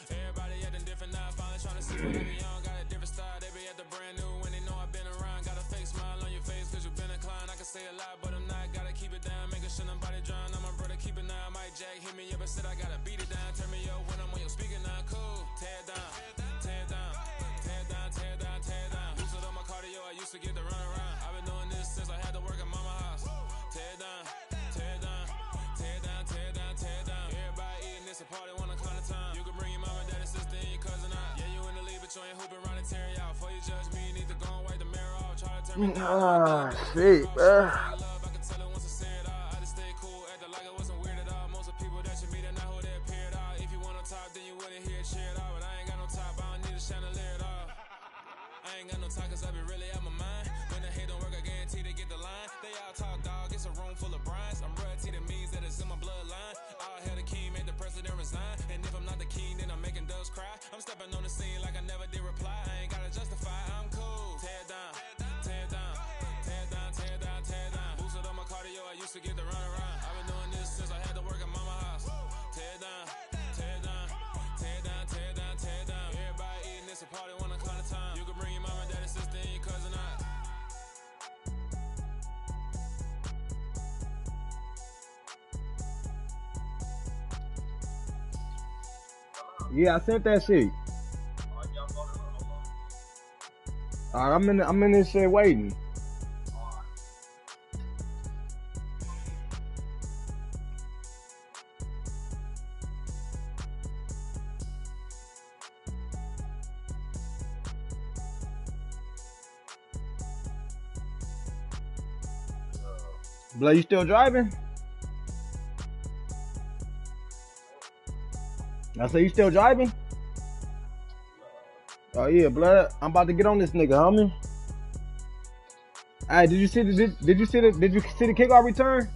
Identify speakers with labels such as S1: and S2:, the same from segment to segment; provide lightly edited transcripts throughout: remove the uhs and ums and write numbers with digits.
S1: Everybody acting different now, finally trying to see what I be on. Got a different style, they be at the brand new when they know I've been around. Got a fake smile on your face cause you been inclined. I can say a lot, but I'm not. Gotta keep it down, making sure nobody drown. I'm my brother, keep it now. Mike Jack hit me up and said I gotta beat it down. Turn me up when I'm on your speaker now. Cool, tear down, tear down, tear down, tear down, tear down. Used to do my cardio, I used to get to run around. I've been doing this since I had to work at mama house. Tear down, tear down, tear down, tear down, tear down. Everybody eating this a party, wanna come to time. You can bring your mama, daddy, sister, and your cousin out. Yeah, you in the league, but you ain't hooping around and tear you out. Before you judge me, you need to go and wipe the mirror off. Try to turn me down.
S2: Ah, shit, bro.
S1: I can tell it once I say it all. I just stay cool, acting like it wasn't weird at all. Most of the people that you meet are not who they appear at all. If you want on top, then you wouldn't hear it cheer at all. But I ain't got no top, I don't need a chandelier at all. I ain't got no time cause I be really out my mind. When the hate don't work, I guarantee they get the line. They all talk, dog, it's a room full of brines. I'm royalty, that means that it's in my bloodline. All hail the king, made the president resign. And if I'm not the king, then I'm making doves cry. I'm stepping on the scene like I never did reply. I ain't gotta justify, I'm cool. Tear down, tear down, tear down, tear down, tear down. Boosted on my cardio, I used to get to run around. I've been doing this since I had to work at mama house. Tear down, tear down, tear down, tear down, tear down. Everybody eating this a party, wanna come to time. You can bring your mama, daddy, sister, and your cousin out.
S2: Yeah, I sent that shit. Alright, I'm in this shit waiting. Blood, you still driving? I say you still driving? Oh yeah, blood. I'm about to get on this nigga, homie. Alright, did you see the kickoff return?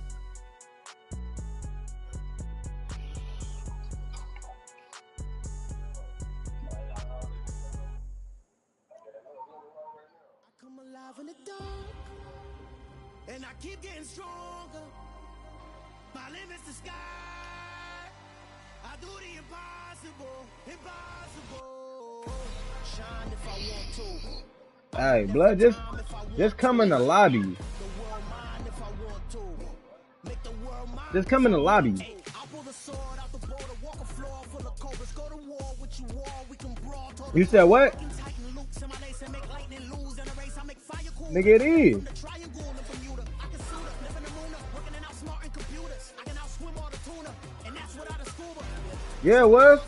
S3: I come alive in the dark, and I keep getting stronger. My limit's the sky. I do the impossible, impossible. Shine if I want to.
S2: Hey, blood, just come in the lobby. Just come in the lobby. You said what? Nigga, it is. Yeah, it was.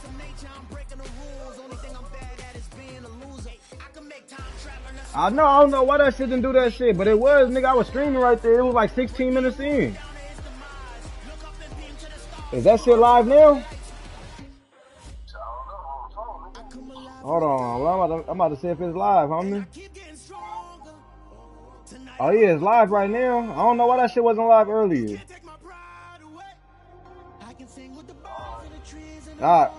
S2: I don't know why that shit didn't do that shit, but it was, nigga. I was streaming right there. It was like 16 minutes in. Is that shit live now? Hold on, I'm about to see if it's live, homie. Oh yeah, it's live right now. I don't know why that shit wasn't live earlier. Alright.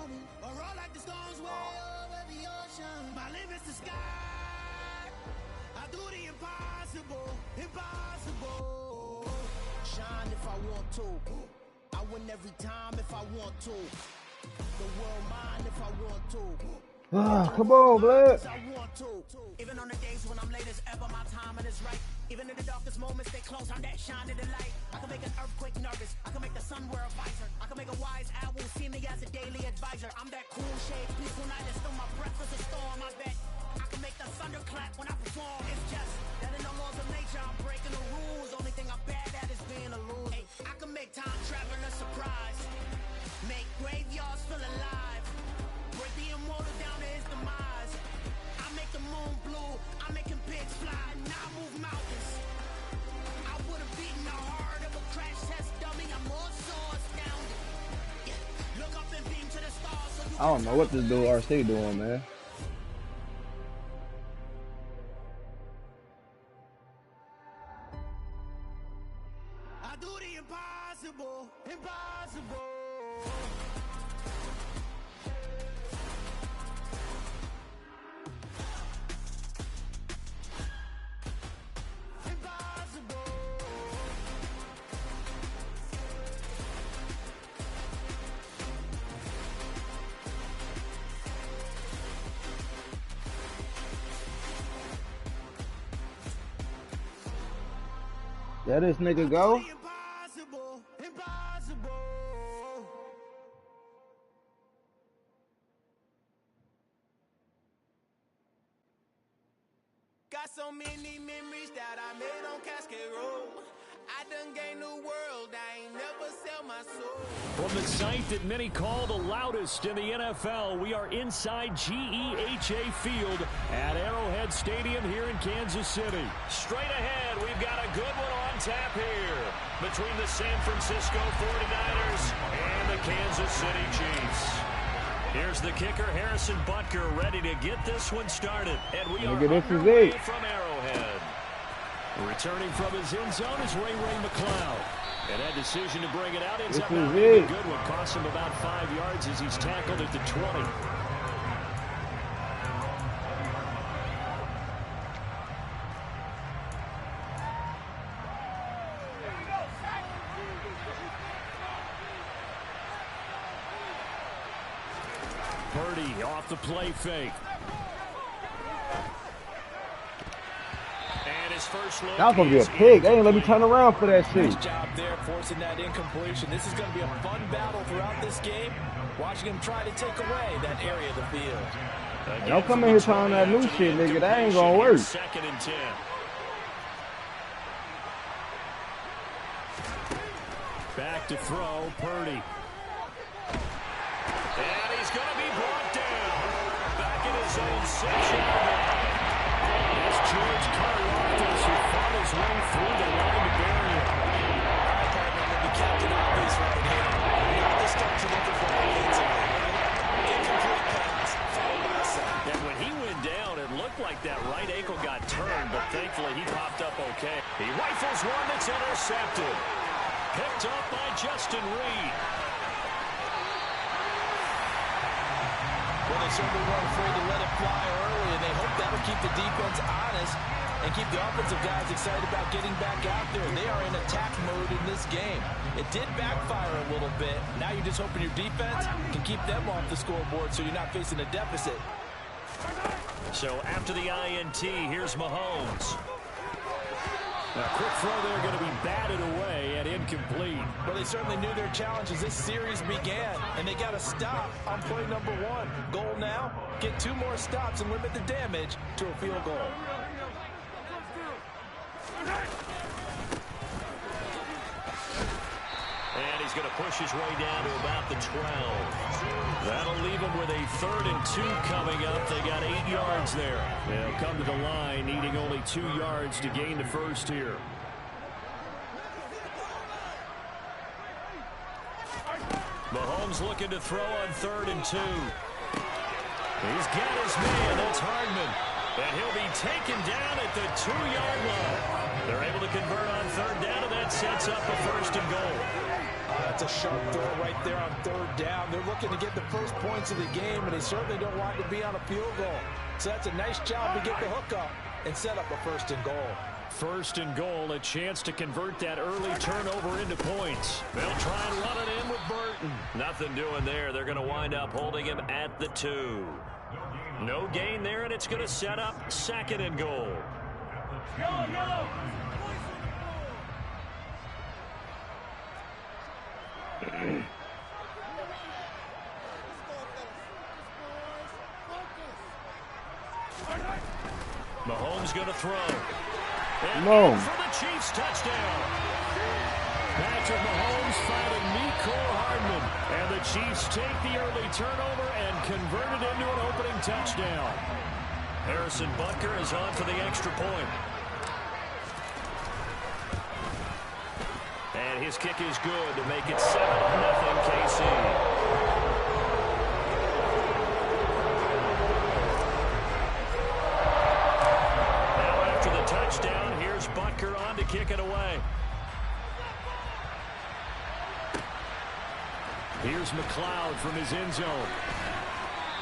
S3: I win every time if I want to. The world mine if I want to.
S2: Come on, blood.
S3: Even on the days when I'm late as ever, my timing is right. Even in the darkest moments, they close, I'm that shining the light. I can make an earthquake nervous. I can make the sun wear a visor. I can make a wise owl see me as a daily advisor. I'm that cool shade, peaceful night, and still my breath is a storm. I bet I can make the thunder clap when I perform. It's just that in the laws of nature, I'm breaking the rules. Only thing I'm bad at is being a loser. Hey, I can make time travel a surprise. Make graveyards feel alive. Break the immortal down to his demise. I make the moon blue. I'm making pigs fly. Now I move mountains. I would have beaten the heart of a crash test dummy. I'm more so astounded. Yeah. Look up and beam to the stars. So you
S2: I don't know what this dude RC doing, man.
S3: I do the impossible. Impossible.
S2: There this nigga go.
S3: Impossible, impossible. Got so many memories that I made on Cascade Road. I done gained the world, I ain't never sell my soul.
S4: From the site that many call the loudest in the NFL, we are inside GEHA Field at Arrowhead Stadium here in Kansas City. Straight ahead, we've got a good one on tap here between the San Francisco 49ers and the Kansas City Chiefs. Here's the kicker, Harrison Butker, ready to get this one started. And we are underway from Arrowhead. Returning from his end zone is Ray McLeod. And that decision to bring it out ends up not being a good one. Cost him about 5 yards as he's tackled at the 20. Purdy off the play fake.
S2: That was going to be a pick. They ain't let me turn around for that shit.
S5: Nice job there forcing that incompletion. This is going to be a fun battle throughout this game. Watching him try to take away that area of the field.
S2: Don't come in here trying that new shit, nigga. That ain't going to work.
S4: 2nd and 10. Back to throw, Purdy. And he's going to be brought down. Back in his own 6-yard line. It's George Karlaftis who fought his way through the line to bury him.
S5: All right, partner, going to be Captain Obvious right here. Not the start you're looking for offensively. Incomplete pass, followed by a sack.
S4: And when he went down, it looked like that right ankle got turned, but thankfully he popped up okay. He rifles one that's intercepted. Picked up by Justin Reed.
S5: Well, they certainly weren't afraid to let it fly early, and they hope that'll keep the defense honest and keep the offensive guys excited about getting back out there. They are in attack mode in this game. It did backfire a little bit. Now you're just hoping your defense can keep them off the scoreboard so you're not facing a deficit.
S4: So after the INT, here's Mahomes. A quick throw there going to be batted away and incomplete.
S5: Well, they certainly knew their challenge as this series began, and they got to stop on play number 1. Goal now, get 2 more stops and limit the damage to a field goal.
S4: And he's going to push his way down to about the 12. That'll leave him with a 3rd and 2 coming up. They got 8 yards there. They'll come to the line needing only 2 yards to gain the first here. Mahomes looking to throw on 3rd and 2. He's got his man. That's Hardman. And he'll be taken down at the 2-yard line. They're able to convert on 3rd down, and that sets up a 1st and goal.
S5: That's a sharp throw right there on 3rd down. They're looking to get the first points of the game, and they certainly don't want to be on a field goal. So that's a nice job to get the hook up and set up a 1st and goal.
S4: 1st and goal, a chance to convert that early turnover into points. They'll try and run it in with Burton. Nothing doing there. They're going to wind up holding him at the 2. No gain there, and it's going to set up 2nd and goal. Go! Mahomes going to throw. And for the Chiefs touchdown. Patrick Mahomes finding Mecole Hardman. And the Chiefs take the early turnover and convert it into an opening touchdown. Harrison Butker is on for the extra point. And his kick is good to make it 7-0 KC. Now after the touchdown, here's Butker on to kick it away. Here's McLeod from his end zone.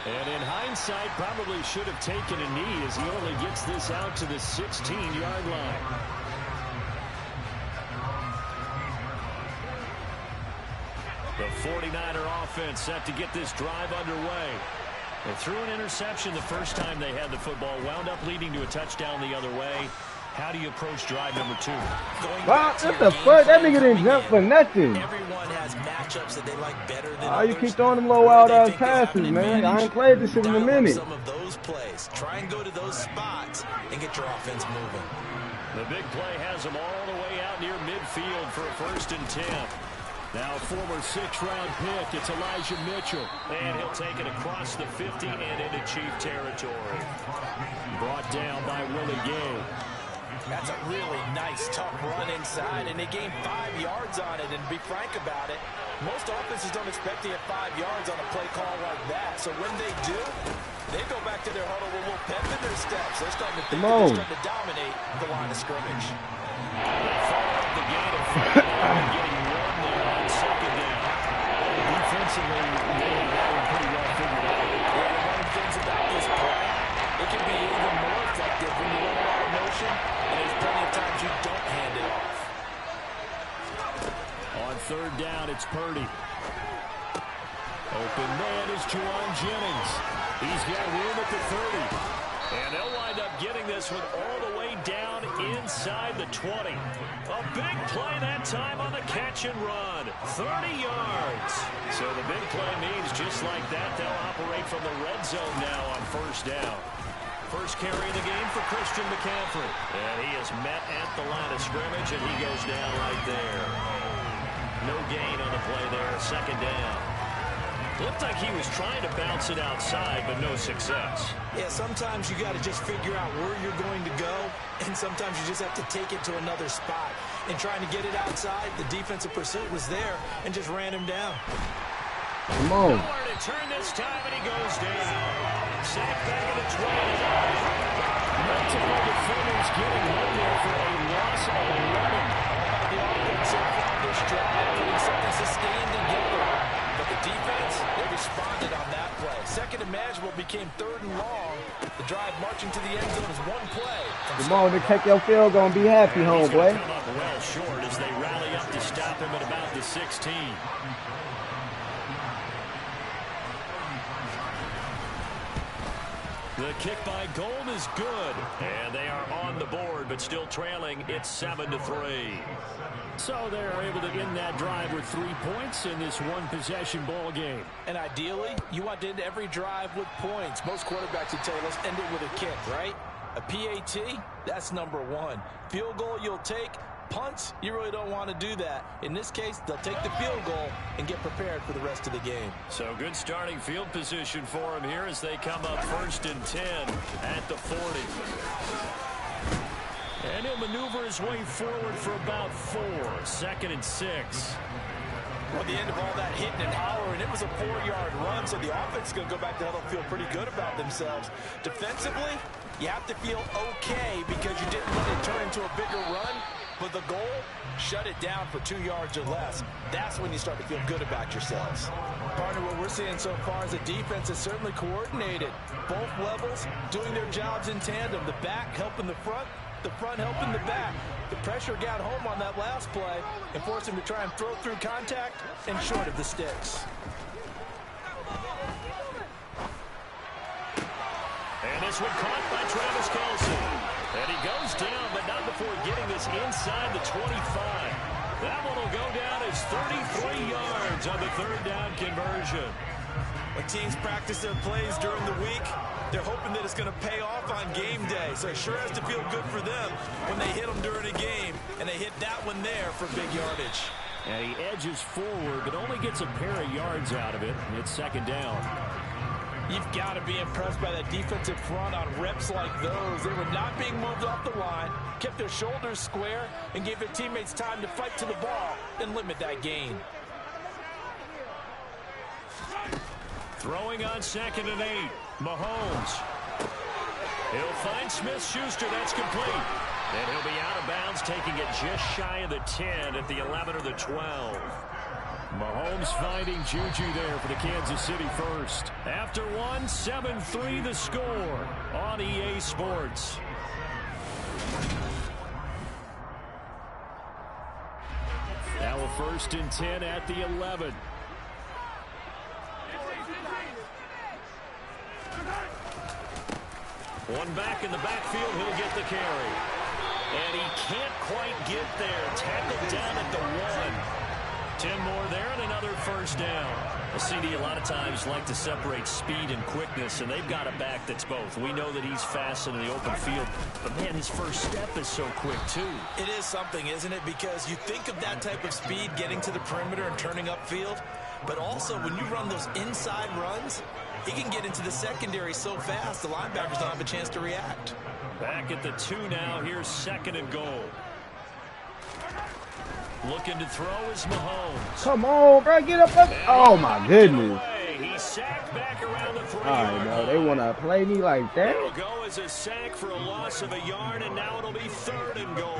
S4: And in hindsight, probably should have taken a knee as he only gets this out to the 16-yard line. The 49er offense set to get this drive underway. They threw an interception the first time they had the football, wound up leading to a touchdown the other way. How do you approach drive number 2?
S2: Wow, what the fuck? That nigga didn't jump for nothing.
S5: Everyone has matchups that they like better than
S2: Oh, you
S5: others.
S2: keep throwing them low out passes, man. I ain't played this shit in a minute.
S5: Some of those plays. Try and go to those spots and get your offense moving.
S4: The big play has them all the way out near midfield for a 1st and 10. Now former 6th-round pick, it's Elijah Mitchell. And he'll take it across the 50 and into Chief territory. Brought down by Willie Gay.
S5: That's a really nice, tough run inside, and they gained 5 yards on it. And to be frank about it, most offenses don't expect to get 5 yards on a play call like that. So when they do, they go back to their huddle with a little pep in their steps. They're starting to think that they're starting to dominate the line of scrimmage.
S4: They follow up the gain of 5 and getting 1 there on 2nd down. Defensively, they have that one pretty well figured out.
S5: Yeah, one of the things about this play, it can be even more effective when you run a lot of motion, and there's plenty of times you don't hand it off.
S4: On 3rd down, it's Purdy. Open man is Juwan Jennings. He's got room at the 30. And they'll wind up getting this one all the way down inside the 20. A big play that time on the catch and run. 30 yards. So the big play means just like that, they'll operate from the red zone now on 1st down. First carry of the game for Christian McCaffrey. And he is met at the line of scrimmage, and he goes down right there. No gain on the play there, 2nd down. Looked like he was trying to bounce it outside, but no success.
S5: Yeah, sometimes you got to just figure out where you're going to go, and sometimes you just have to take it to another spot. And trying to get it outside, the defensive pursuit was there and just ran him down.
S2: Come on.
S4: Nowhere to turn this time, and he goes down. Sack back at the 12. Multiple defenders getting home there for a loss of 11.
S5: The offense so far this drive, putting something sustained together. But the defense, they responded on that play. 2nd and manageable became 3rd and long. The drive marching to the end zone is 1 play.
S2: Come on, they take your field goal and be happy, homeboy.
S4: Come up well short as they rally up to stop him at about the 16. The kick by Gold is good, and they are on the board, but still trailing. It's 7-3. So they're able to end that drive with 3 points in this one-possession ball game.
S5: And ideally, you want to end every drive with points. Most quarterbacks would tell you, let's end it with a kick, right? A PAT, that's number 1. Field goal you'll take. Punts, you really don't want to do that. In this case, they'll take the field goal and get prepared for the rest of the game.
S4: So good starting field position for him here as they come up 1st and 10 at the 40. And he'll maneuver his way forward for about 4. 2nd and 6.
S5: Well, the end of all that hitting and hollering, it was a 4-yard run, so the offense is going to go back there and feel pretty good about themselves. Defensively, you have to feel okay because you didn't let it turn into a bigger run. But the goal, shut it down for 2 yards or less. That's when you start to feel good about yourselves. Partner, what we're seeing so far is a defense is certainly coordinated. Both levels doing their jobs in tandem. The back helping the front helping the back. The pressure got home on that last play and forced him to try and throw through contact and short of the sticks.
S4: And this one caught by Travis Kelce. And he goes down, but not before getting this inside the 25. That one will go down as 33 yards on the 3rd down conversion.
S5: When teams practice their plays during the week, they're hoping that it's going to pay off on game day. So it sure has to feel good for them when they hit them during a game, and they hit that one there for big yardage.
S4: And he edges forward, but only gets a pair of yards out of it. It's 2nd down.
S5: You've got to be impressed by that defensive front on reps like those. They were not being moved off the line, kept their shoulders square, and gave their teammates time to fight to the ball and limit that gain.
S4: Throwing on 2nd and 8. Mahomes. He'll find Smith-Schuster. That's complete. And he'll be out of bounds, taking it just shy of the 10 at the 11 or the 12. Mahomes finding Juju there for the Kansas City first. After 1, 7-3 the score on EA Sports. Now a 1st and 10 at the 11. One back in the backfield, he'll get the carry. And he can't quite get there. Tackled down at the 1. 10 more there and another first down. A CD a lot of times like to separate speed and quickness, and they've got a back that's both. We know that he's fast in the open field, but man, his first step is so quick too.
S5: It is something, isn't it? Because you think of that type of speed getting to the perimeter and turning upfield, but also when you run those inside runs, he can get into the secondary so fast the linebackers don't have a chance to react.
S4: Back at the 2 now. Here's 2nd and goal. Looking to throw is Mahomes.
S2: Come on, bro. Get up. Oh, my goodness.
S4: He's sacked back around the 3-yard
S2: All right, no,
S4: line.
S2: they want to play me like that?
S4: It'll go as a sack for a loss of a yard, and now it'll be 3rd and goal.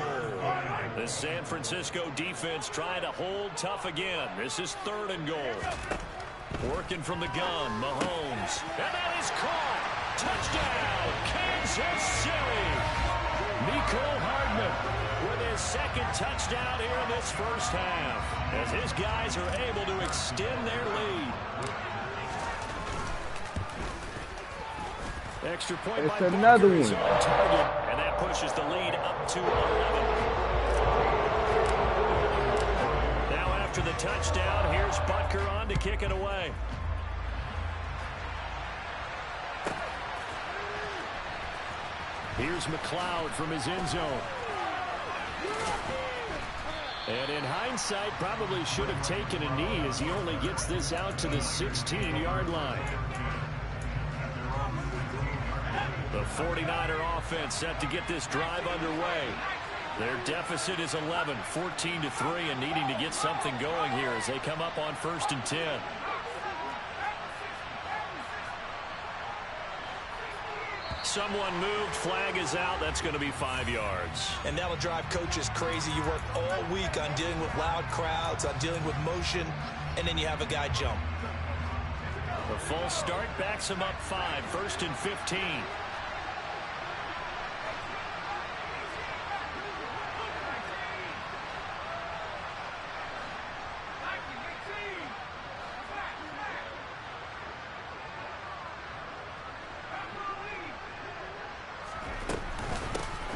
S4: The San Francisco defense trying to hold tough again. This is 3rd and goal. Working from the gun, Mahomes. And that is caught. Touchdown, Kansas City. Mecole Hardman with his 2nd touchdown here in this first half, as his guys are able to extend their lead. Extra point
S2: It's
S4: by
S2: another
S4: Butker is
S2: one.
S4: on target, and that pushes the lead up to 11. Now after the touchdown, here's Butker on to kick it away. Here's McLeod from his end zone. And in hindsight, probably should have taken a knee as he only gets this out to the 16-yard line. The 49er offense set to get this drive underway. Their deficit is 11, 14-3, and needing to get something going here as they come up on 1st and 10. Someone moved, flag is out. That's going to be 5 yards.
S5: And that'll drive coaches crazy. You work all week on dealing with loud crowds, on dealing with motion, and then you have a guy jump.
S4: The false start backs him up 5, 1st and 15.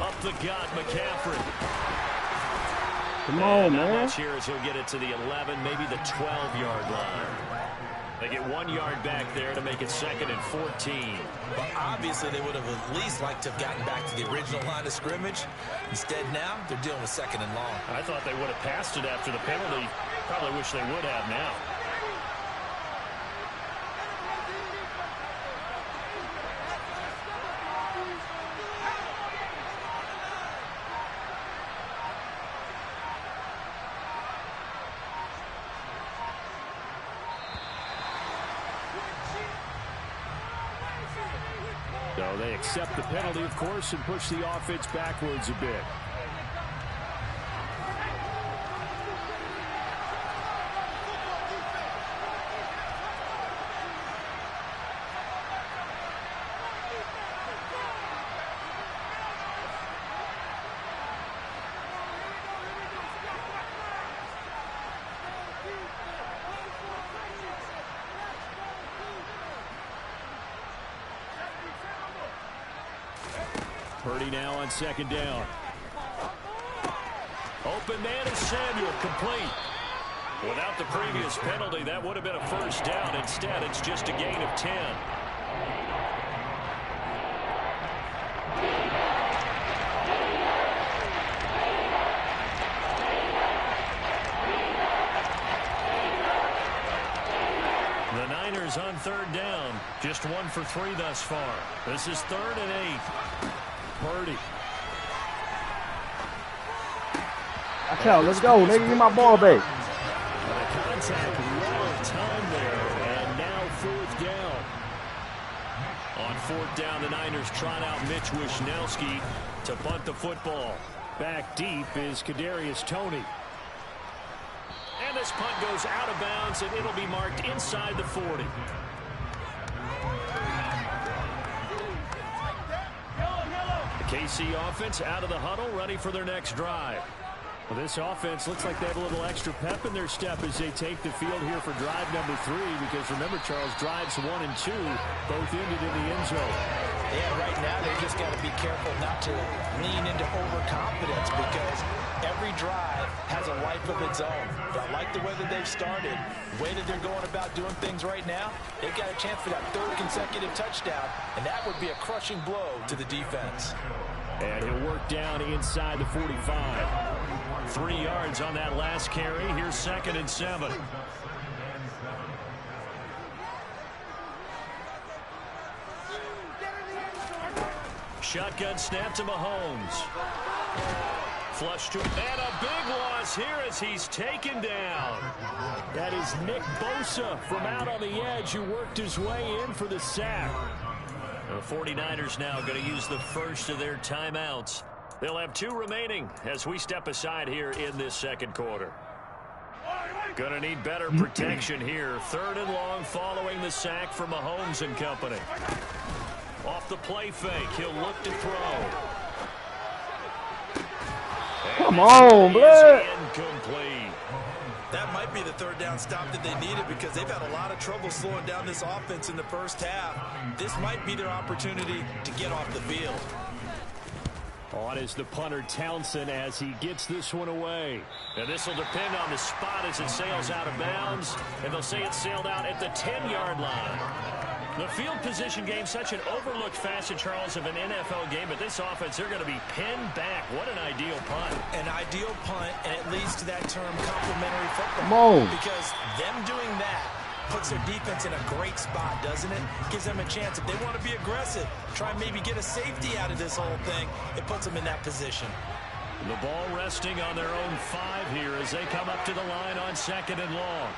S4: Up the gut, McCaffrey.
S2: Come on,
S4: Not
S2: man.
S4: much here as he'll get it to the 11, maybe the 12-yard line. They get 1 yard back there to make it 2nd and 14.
S5: Well, obviously, they would have at least liked to have gotten back to the original line of scrimmage. Instead, now, they're dealing with 2nd and long.
S4: I thought they would have passed it after the penalty. Probably wish they would have now. So they accept the penalty, of course, and push the offense backwards a bit. Purdy now on 2nd down. Open man is Samuel, complete. Without the previous penalty, that would have been a first down. Instead, it's just a gain of 10. The Niners on 3rd down. Just 1 for 3 thus far. This is 3rd and 8. Purdy.
S2: I tell, let's go, nigga. Give my ball back.
S4: The contact, long time there, and now 4th down. On 4th down, the Niners trot out Mitch Wishnowsky to punt the football. Back deep is Kadarius Toney. And this punt goes out of bounds, and it'll be marked inside the 40. KC offense out of the huddle, ready for their next drive. Well, this offense looks like they have a little extra pep in their step as they take the field here for drive number 3, because remember, Charles, drives 1 and 2 both ended in the end zone.
S5: Yeah, right now they just got to be careful not to lean into overconfidence because every drive has a life of its own. But I like the way that they've started, the way that they're going about doing things right now. They've got a chance for that 3rd consecutive touchdown, and that would be a crushing blow to the defense.
S4: And he'll work down inside the 45. 3 yards on that last carry. Here's 2nd and 7. Shotgun snap to Mahomes. Flush to, and a big loss here as he's taken down. That is Nick Bosa from out on the edge who worked his way in for the sack. The 49ers now going to use the first of their timeouts. They'll have 2 remaining as we step aside here in this 2nd quarter. Going to need better protection here. 3rd and long following the sack from Mahomes and company. Off the play fake, he'll look to throw.
S2: Come on, blood.
S4: Incomplete.
S5: That might be the 3rd down stop that they needed because they've had a lot of trouble slowing down this offense in the first half. This might be their opportunity to get off the field.
S4: On is the punter Townsend as he gets this one away. And this will depend on the spot as it sails out of bounds. And they'll say it sailed out at the 10-yard line. The field position game, such an overlooked facet, Charles, of an NFL game. But this offense, they're going to be pinned back. What an ideal punt.
S5: An ideal punt, and it leads to that term complementary football.
S2: Come on.
S5: Because them doing that puts their defense in a great spot, doesn't it? Gives them a chance. If they want to be aggressive, try and maybe get a safety out of this whole thing, it puts them in that position.
S4: The ball resting on their own 5 here as they come up to the line on 2nd and long.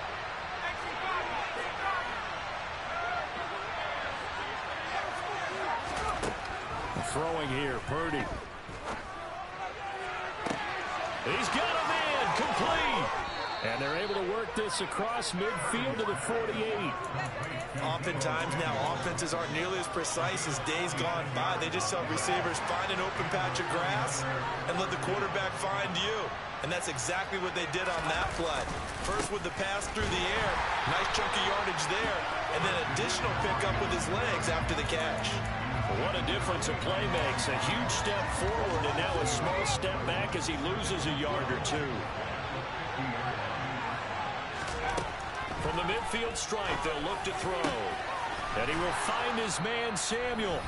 S4: Throwing here, Purdy. He's got a man, complete. And they're able to work this across midfield to the 48.
S5: Oftentimes now, offenses aren't nearly as precise as days gone by. They just help receivers find an open patch of grass and let the quarterback find you. And that's exactly what they did on that play. First with the pass through the air, nice chunk of yardage there, and then additional pickup with his legs after the catch.
S4: What a difference a play makes. A huge step forward and now a small step back as he loses a yard or 2. From the midfield stripe, they'll look to throw. And he will find his man, Samuel.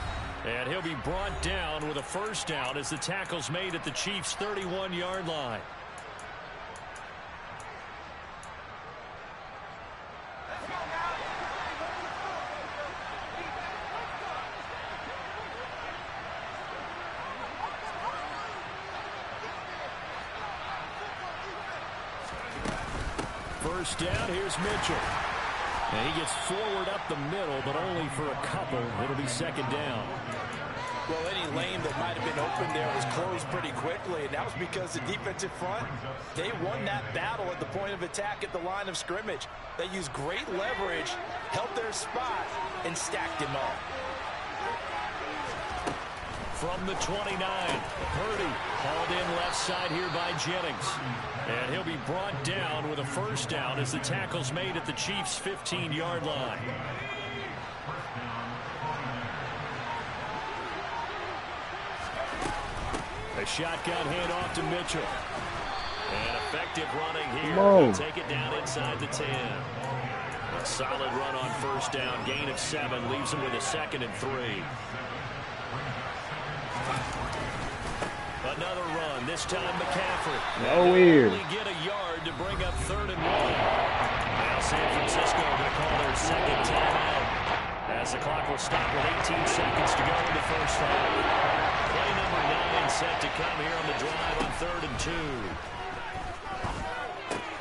S4: And he'll be brought down with a 1st down as the tackle's made at the Chiefs' 31-yard line. First down, here's Mitchell. And he gets forward up the middle, but only for a couple. It'll be 2nd down.
S5: Well, any lane that might have been open there was closed pretty quickly, and that was because the defensive front, they won that battle at the point of attack at the line of scrimmage. They used great leverage, held their spot, and stacked him up.
S4: From the 29, Purdy hauled in left side here by Jennings. And he'll be brought down with a 1st down as the tackle's made at the Chiefs' 15-yard line. A shotgun handoff to Mitchell. And effective running here. They'll take it down inside the 10. A solid run on 1st down. Gain of 7 leaves him with a 2nd and 3. Another run, this time McCaffrey.
S2: No weird.
S4: Only get a yard to bring up 3rd and 1. Now San Francisco going to call their 2nd timeout as the clock will stop with 18 seconds to go in the 1st half. Play number 9 set to come here on the drive on 3rd and 2.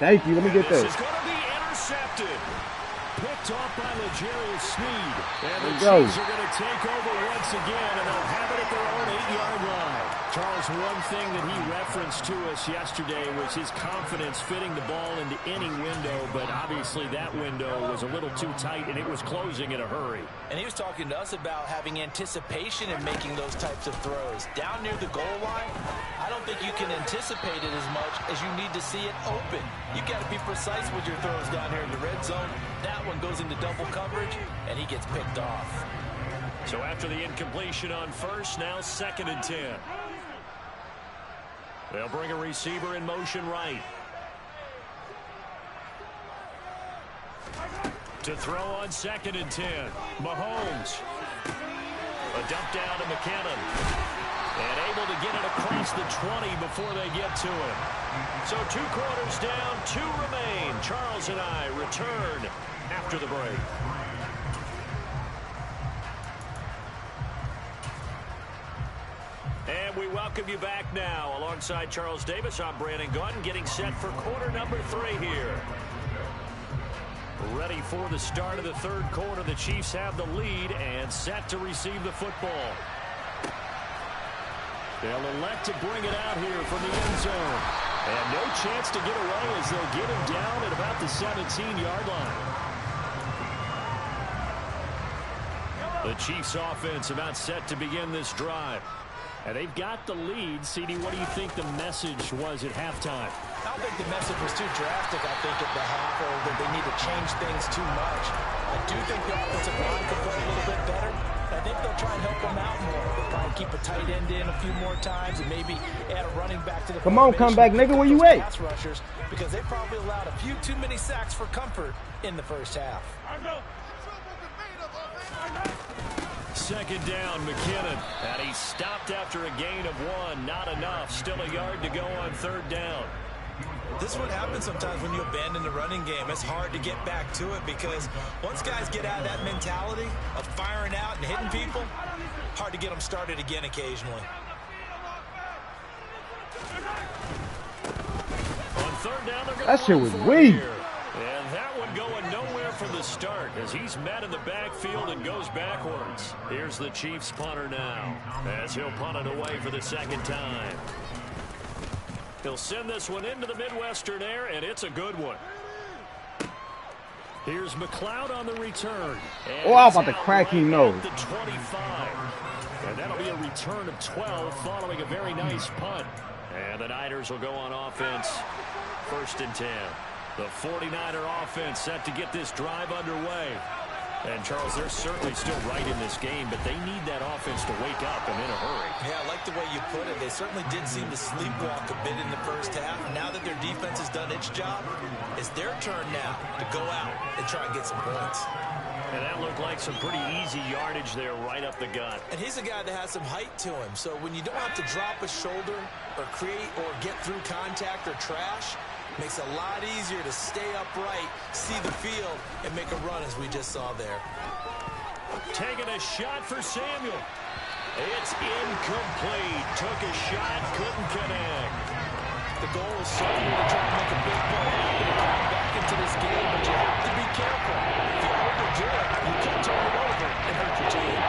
S2: Thank you. Let me get this.
S4: This is going to be intercepted. Picked off by L'Jarius Sneed. And the Chiefs are going to take over once again, and they'll have it at their own 8-yard line. Charles, one thing that he referenced to us yesterday was his confidence fitting the ball into any window, but obviously that window was a little too tight, and it was closing in a hurry.
S5: And he was talking to us about having anticipation in making those types of throws. Down near the goal line, I don't think you can anticipate it as much as you need to see it open. You got to be precise with your throws down here in the red zone. That one goes into double coverage, and he gets picked off.
S4: So after the incompletion on first, now 2nd and 10. They'll bring a receiver in motion right. To throw on 2nd and 10. Mahomes. A dump down to McKinnon. And able to get it across the 20 before they get to it. So 2 quarters down, 2 remain. Charles and I return after the break. And we welcome you back now. Alongside Charles Davis, I'm Brandon Gaudin, getting set for quarter number 3 here. Ready for the start of the 3rd quarter. The Chiefs have the lead and set to receive the football. They'll elect to bring it out here from the end zone. And no chance to get away as they'll get him down at about the 17-yard line. The Chiefs offense about set to begin this drive. And they've got the lead. CD, what do you think the message was at halftime?
S5: I don't think the message was too drastic, I think, at the half, or that they need to change things too much. I do think the offensive line could play a little bit better. I think they'll try and help them out more. They'll probably keep a tight end in a few more times and maybe add a running back to the
S2: Come on, come back, nigga. Where you at?
S5: Pass rushers, because they probably allowed a few too many sacks for comfort in the first half.
S4: 2nd down, McKinnon. And he stopped after a gain of 1. Not enough. Still a yard to go on 3rd down.
S5: This is what happens sometimes when you abandon the running game. It's hard to get back to it because once guys get out of that mentality of firing out and hitting people, hard to get them started again occasionally.
S4: On 3rd down, they're going
S2: that shit was weak.
S4: And that one going nowhere from the start as he's met in the backfield and goes backwards. Here's the Chiefs punter now as he'll punt it away for the 2nd time. He'll send this one into the Midwestern air, and it's a good one. Here's McLeod on the return.
S2: Oh, I was about to crack him nose.
S4: The 25. And that'll be a return of 12 following a very nice punt. And the Niners will go on offense. 1st and 10. The 49er offense set to get this drive underway. And, Charles, they're certainly still right in this game, but they need that offense to wake up and in a hurry.
S5: Yeah, I like the way you put it. They certainly did seem to sleepwalk a bit in the first half. Now that their defense has done its job, it's their turn now to go out and try and get some points.
S4: And that looked like some pretty easy yardage there right up the gut.
S5: And he's a guy that has some height to him. So when you don't have to drop a shoulder or create or get through contact or trash, makes it a lot easier to stay upright, see the field, and make a run as we just saw there.
S4: Taking a shot for Samuel. It's incomplete. Took a shot, couldn't connect.
S5: The goal is certainly to try and make a big play happen and come back into this game, but you have to be careful. If you overdo it, you can turn it over and hurt your team.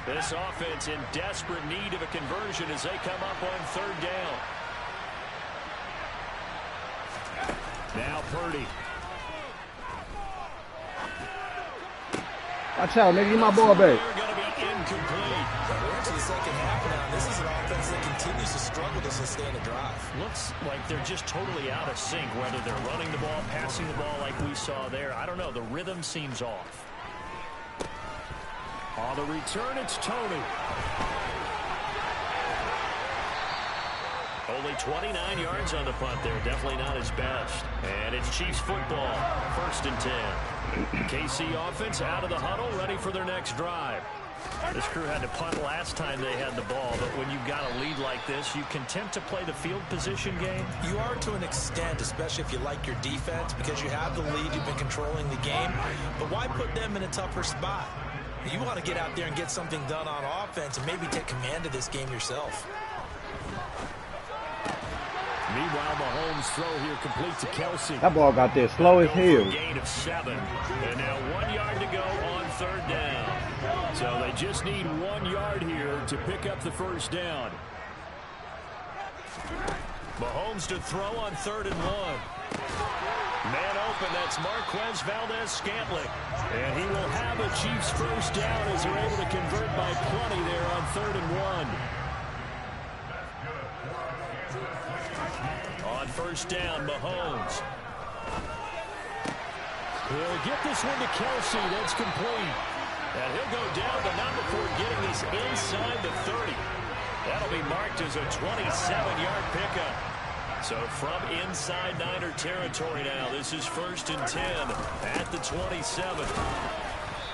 S4: This offense in desperate need of a conversion as they come up on 3rd down. Now Purdy.
S2: Watch out, nigga. Get my ball back.
S4: They're going to be incomplete.
S5: We're into the second half now. This is an offense that continues to struggle to sustain a drive.
S4: Looks like they're just totally out of sync, whether they're running the ball, passing the ball like we saw there. I don't know. The rhythm seems off. On the return, it's Tony. Only 29 yards on the punt there. Definitely not his best. And it's Chiefs football. 1st and 10. KC offense out of the huddle, ready for their next drive. This crew had to punt last time they had the ball, but when you've got a lead like this, you content to play the field position game?
S5: You are to an extent, especially if you like your defense, because you have the lead, you've been controlling the game. But why put them in a tougher spot? You want to get out there and get something done on offense and maybe take command of this game yourself.
S4: Meanwhile, Mahomes' throw here complete to Kelsey.
S2: That ball got there slow as hell.
S4: Gain of 7. And now 1 yard to go on 3rd down. So they just need 1 yard here to pick up the 1st down. Mahomes to throw on 3rd and 1. Man open, that's Marquez Valdez-Scantling. And he will have a Chiefs 1st down as they're able to convert by plenty there on 3rd and 1. On first down, Mahomes. He'll get this one to Kelsey. That's complete. And he'll go down, but not before getting this inside the 30. That'll be marked as a 27-yard pickup. So from inside Niner territory now, this is 1st and 10 at the 27.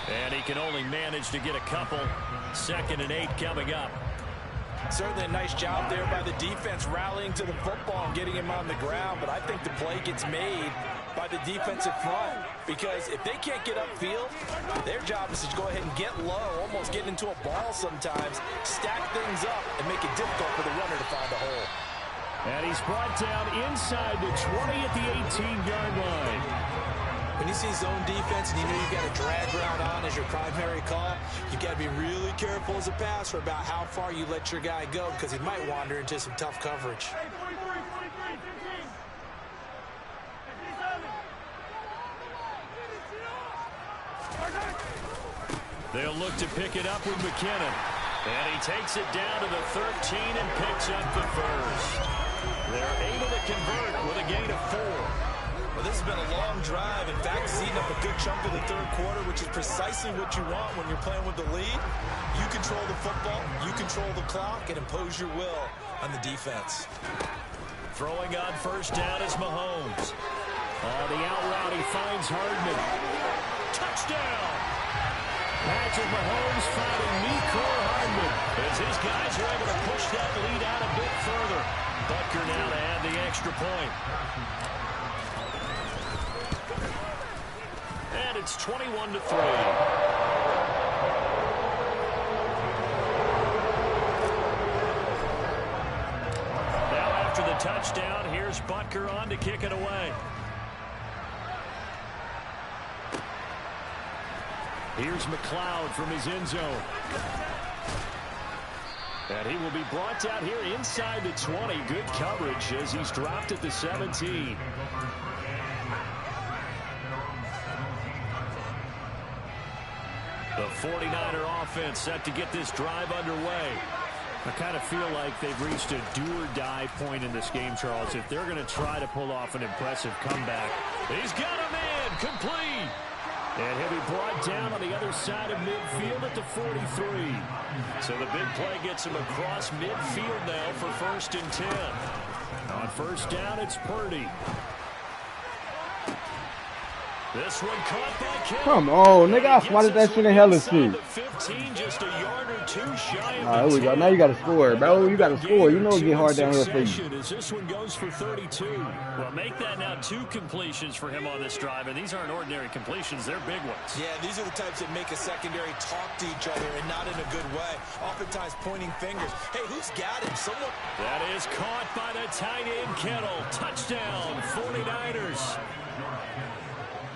S4: And he can only manage to get a couple. 2nd and 8 coming up.
S5: Certainly a nice job there by the defense rallying to the football and getting him on the ground. But I think the play gets made by the defensive front, because if they can't get upfield, their job is to go ahead and get low, almost get into a ball sometimes, stack things up, and make it difficult for the runner to find a hole.
S4: And he's brought down inside the 20 at the 18-yard line.
S5: When you see zone defense and you know you've got a drag route on as your primary call, you've got to be really careful as a passer about how far you let your guy go, because he might wander into some tough coverage.
S4: They'll look to pick it up with McKinnon. And he takes it down to the 13 and picks up the first. They're able to convert with a gain of 4.
S5: Well, this has been a long drive. In fact, it's eating up a good chunk of the third quarter, which is precisely what you want when you're playing with the lead. You control the football, you control the clock, and impose your will on the defense.
S4: Throwing on first down is Mahomes. On the out route, he finds Hardman. Touchdown! Patrick Mahomes finding Mecole Hardman as his guys are able to push that lead out a bit further. Butker now to add the extra point. And it's 21-3. Now after the touchdown, here's Butker on to kick it away. Here's McLeod from his end zone. And he will be brought down here inside the 20. Good coverage as he's dropped at the 17. The 49er offense set to get this drive underway. I kind of feel like they've reached a do-or-die point in this game, Charles. If they're going to try to pull off an impressive comeback, he's got a man complete. And he'll be brought down on the other side of midfield at the 43. So the big play gets him across midfield now for 1st and 10. On first down, it's Purdy. This one caught by Kittle.
S2: Come on, nigga. I swatted that shit in hella seat.
S4: 15, just a yard or two shy of
S2: All right, here we go. Now you got to score, bro. You got to score. You know it's getting hard down here for you.
S4: As this one goes for 32. Well, make that now 2 completions for him on this drive, and these aren't ordinary completions. They're big ones.
S5: Yeah, these are the types that make a secondary talk to each other, and not in a good way. Oftentimes pointing fingers. Hey, who's got him? Someone.
S4: That is caught by the tight end, Kittle. Touchdown, 49ers.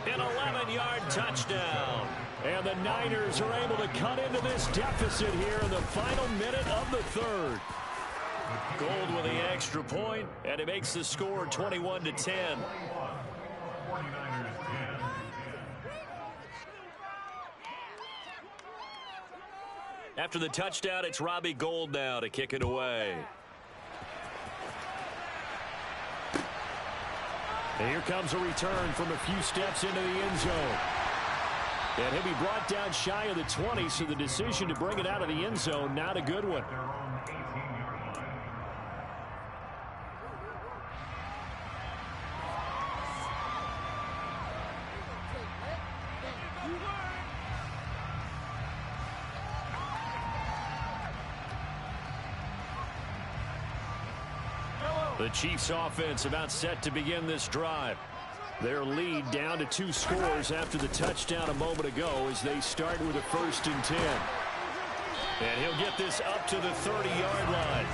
S4: An 11-yard touchdown. And the Niners are able to cut into this deficit here in the final minute of the third. Gold with the extra point, and it makes the score 21-10. After the touchdown, it's Robbie Gould now to kick it away. And here comes a return from a few steps into the end zone. And he'll be brought down shy of the 20, so the decision to bring it out of the end zone, not a good one. The Chiefs offense about set to begin this drive. Their lead down to 2 scores after the touchdown a moment ago as they start with a 1st and 10. And he'll get this up to the 30-yard line.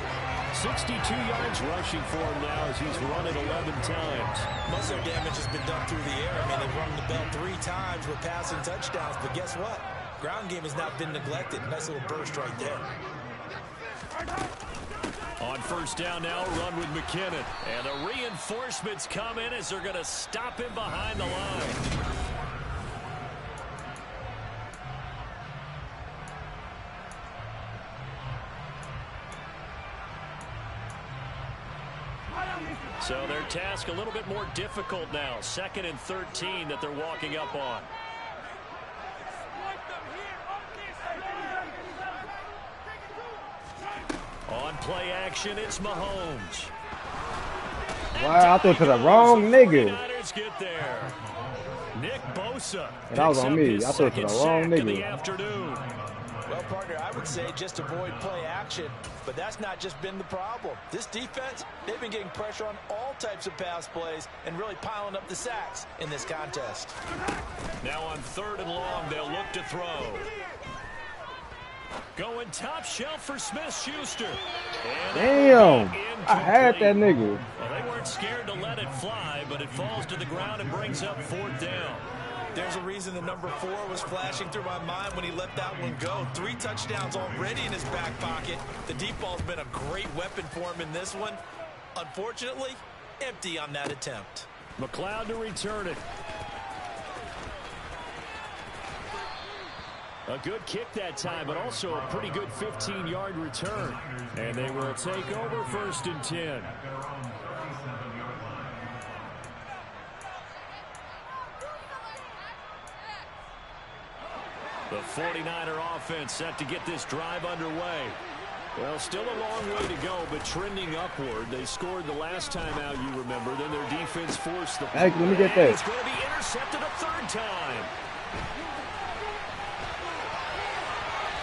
S4: 62 yards rushing for him now as he's run it 11 times.
S5: Most of their damage has been done through the air. I mean, they've rung the bell 3 times with passing touchdowns. But guess what? Ground game has not been neglected. Nice little burst right there.
S4: On first down now, run with McKinnon. And the reinforcements come in as they're going to stop him behind the line. So their task a little bit more difficult now. 2nd and 13 that they're walking up on. On play action, it's Mahomes.
S2: Wow, I threw it to the wrong nigga.
S4: Get there. Nick Bosa.
S2: And that was on me. I threw it to the wrong nigga.
S5: Well, partner, I would say just avoid play action, but that's not just been the problem. This defense, they've been getting pressure on all types of pass plays and really piling up the sacks in this contest.
S4: Now on 3rd and long, they'll look to throw. Going top shelf for Smith-Schuster.
S2: Damn, I had that nigga.
S4: Well, they weren't scared to let it fly, but it falls to the ground and brings up 4th down.
S5: There's a reason the number 4 was flashing through my mind when he let that one go. 3 touchdowns already in his back pocket. The deep ball's been a great weapon for him in this one. Unfortunately, empty on that attempt.
S4: McLeod to return it. A good kick that time, but also a pretty good 15-yard return. And they will take over 1st and 10. The 49er offense set to get this drive underway. Well, still a long way to go, but trending upward. They scored the last time out, you remember. Then their defense forced the...
S2: Hey, let me get that.
S4: It's going to be intercepted a 3rd time.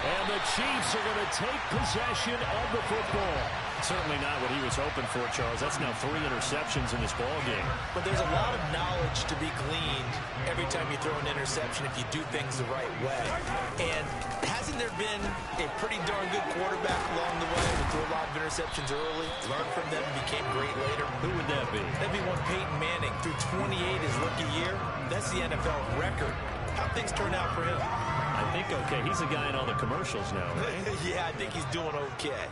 S4: And the Chiefs are going to take possession of the football. Certainly not what he was hoping for, Charles. That's now 3 interceptions in this ball game.
S5: But there's a lot of knowledge to be gleaned every time you throw an interception if you do things the right way. And hasn't there been a pretty darn good quarterback along the way who threw a lot of interceptions early, learned from them, and became great later?
S4: Who would that be?
S5: That'd be one Peyton Manning. Through 28 his rookie year. That's the NFL record. How'd things turn out for him?
S4: I think okay. He's a guy in all the commercials now, right?
S5: Yeah, I think he's doing okay.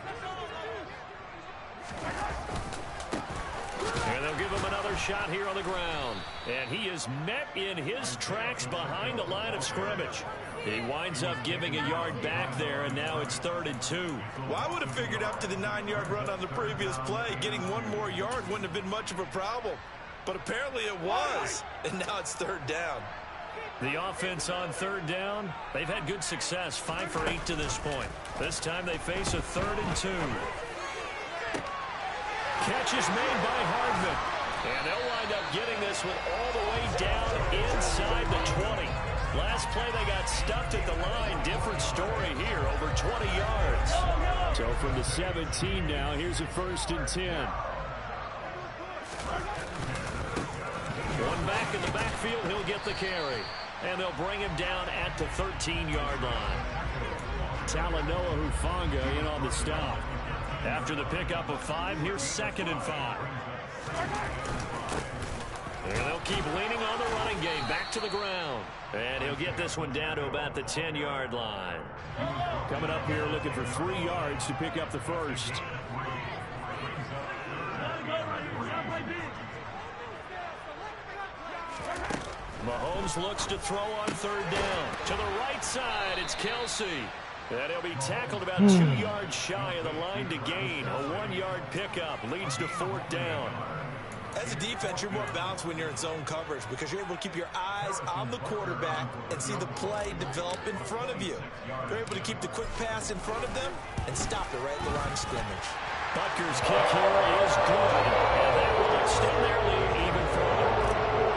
S4: And they'll give him another shot here on the ground. And he is met in his tracks behind the line of scrimmage. He winds up giving a yard back there, and now it's 3rd and 2.
S5: Well, I would have figured after the 9-yard run on the previous play, getting 1 more yard wouldn't have been much of a problem. But apparently it was, and now it's 3rd down.
S4: The offense on 3rd down, they've had good success, 5 for 8 to this point. This time they face a 3rd and 2. Catch is made by Hardman. And they'll wind up getting this one all the way down inside the 20. Last play they got stuffed at the line. Different story here, over 20 yards. So from the 17 now, here's a 1st and 10. One back in the backfield, he'll get the carry. And they'll bring him down at the 13-yard line. Talanoa Hufanga in on the stop. After the pickup of 5, here's 2nd and 5. And they'll keep leaning on the running game. Back to the ground. And he'll get this one down to about the 10-yard line. Coming up here looking for 3 yards to pick up the 1st. Mahomes looks to throw on 3rd down. To the right side, it's Kelsey. And he'll be tackled about 2 yards shy of the line to gain. A 1-yard pickup leads to 4th down.
S5: As a defense, you're more balanced when you're in zone coverage because you're able to keep your eyes on the quarterback and see the play develop in front of you. You're able to keep the quick pass in front of them and stop it right at the line of scrimmage.
S4: Butker's kick here is good. And that will extend their lead even further.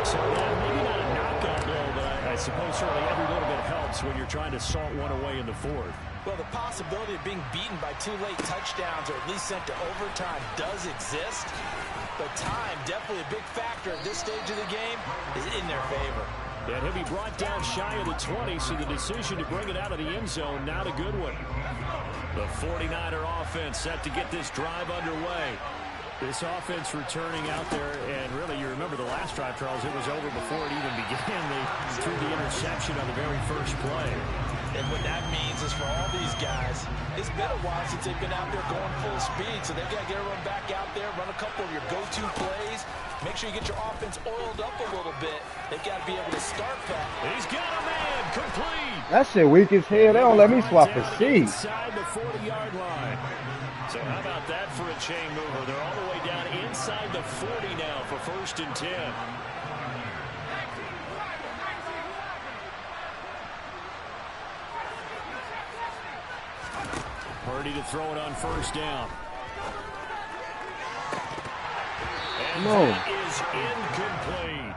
S4: So maybe not a knockout blow, but I suppose certainly every little bit helps when you're trying to salt one away in the 4th.
S5: Well, the possibility of being beaten by 2 late touchdowns or at least sent to overtime does exist. But time, definitely a big factor at this stage of the game, is in their favor.
S4: And he'll be brought down shy of the 20, so the decision to bring it out of the end zone, not a good one. The 49er offense set to get this drive underway. This offense returning out there, and really, you remember the last drive, Charles, it was over before it even began. They threw the interception on the very first play.
S5: And what that means is for all these guys, it's been a while since they've been out there going full speed, so they've got to get everyone back out there, run a couple of your go-to plays, make sure you get your offense oiled up a little bit. They've got to be able to start that.
S4: He's got a man, complete.
S2: That shit weak as hell. They don't let me swap a seat.
S4: Inside the 40-yard line. So how about that for a chain mover? They're all the way down inside the 40 now for 1st and 10. Purdy to throw it on 1st down. And that is incomplete.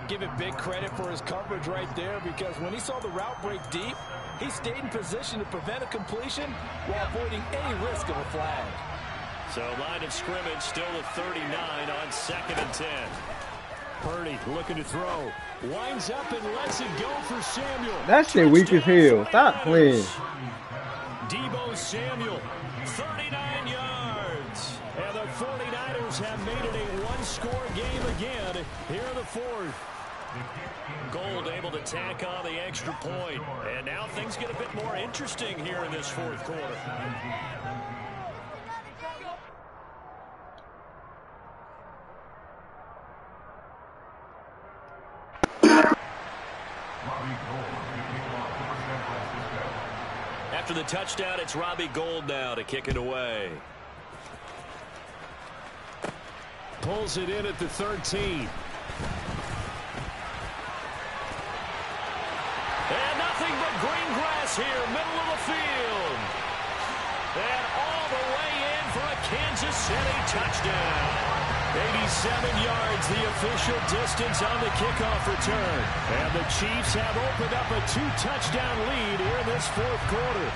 S5: Give it big credit for his coverage right there, because when he saw the route break deep, he stayed in position to prevent a completion while avoiding any risk of a flag.
S4: So line of scrimmage still at 39 on 2nd and 10. Purdy looking to throw. Winds up and lets it go for Samuel.
S2: That shit weak as hell. Stop playing.
S4: Deebo Samuel, 39 yards. And the 49ers have made it a one-score game again here in the 4th. Gold able to tack on the extra point. And now things get a bit more interesting here in this 4th quarter. After the touchdown, it's Robbie Gould now to kick it away. Pulls it in at the 13. And nothing but green grass here, middle of the field. And all the way in for a Kansas City touchdown. 87 yards, the official distance on the kickoff return. And the Chiefs have opened up a 2-touchdown lead here in this 4th quarter.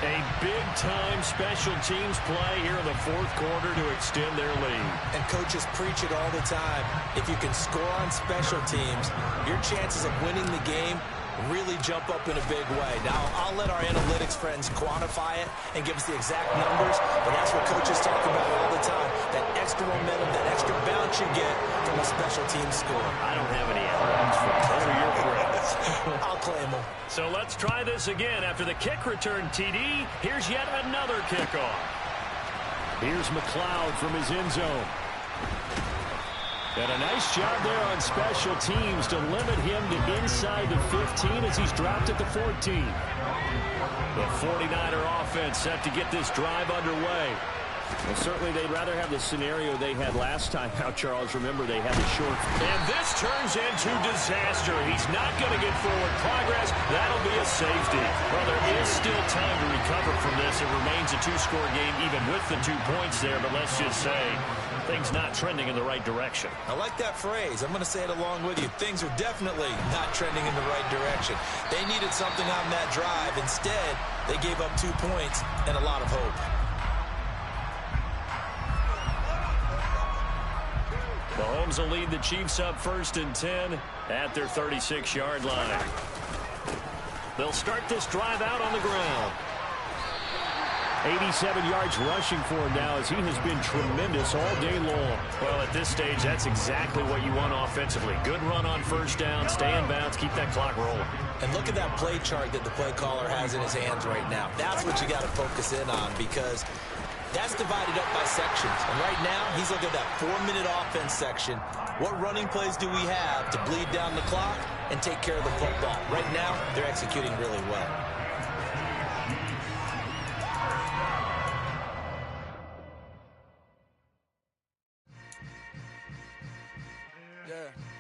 S4: A big-time special teams play here in the 4th quarter to extend their lead.
S5: And coaches preach it all the time. If you can score on special teams, your chances of winning the game really jump up in a big way. Now, I'll let our analytics friends quantify it and give us the exact numbers, but that's what coaches talk about all the time. That extra momentum, that extra bounce you get from a special team score.
S4: I don't have any analytics for those are your friends.
S5: I'll claim them.
S4: So let's try this again. After the kick return TD, here's yet another kickoff. Here's McLeod from his end zone. And a nice job there on special teams to limit him to inside the 15 as he's dropped at the 14. The 49er offense set to get this drive underway. Well, certainly they'd rather have the scenario they had last time out, Charles. Remember, they had the short. And this turns into disaster. He's not going to get forward progress. That'll be a safety. Well, there is still time to recover from this. It remains a 2-score game even with the 2 points there. But let's just say things not trending in the right direction.
S5: I like that phrase. I'm going to say it along with you. Things are definitely not trending in the right direction. They needed something on that drive. Instead, they gave up 2 points and a lot of hope.
S4: Mahomes will lead the Chiefs up 1st and 10 at their 36-yard line. They'll start this drive out on the ground. 87 yards rushing for him now as he has been tremendous all day long. Well, at this stage, that's exactly what you want offensively. Good run on 1st down, stay in bounds, keep that clock rolling.
S5: And look at that play chart that the play caller has in his hands right now. That's what you got to focus in on, because that's divided up by sections. And right now, he's looking at that 4-minute offense section. What running plays do we have to bleed down the clock and take care of the football? Right now, they're executing really well.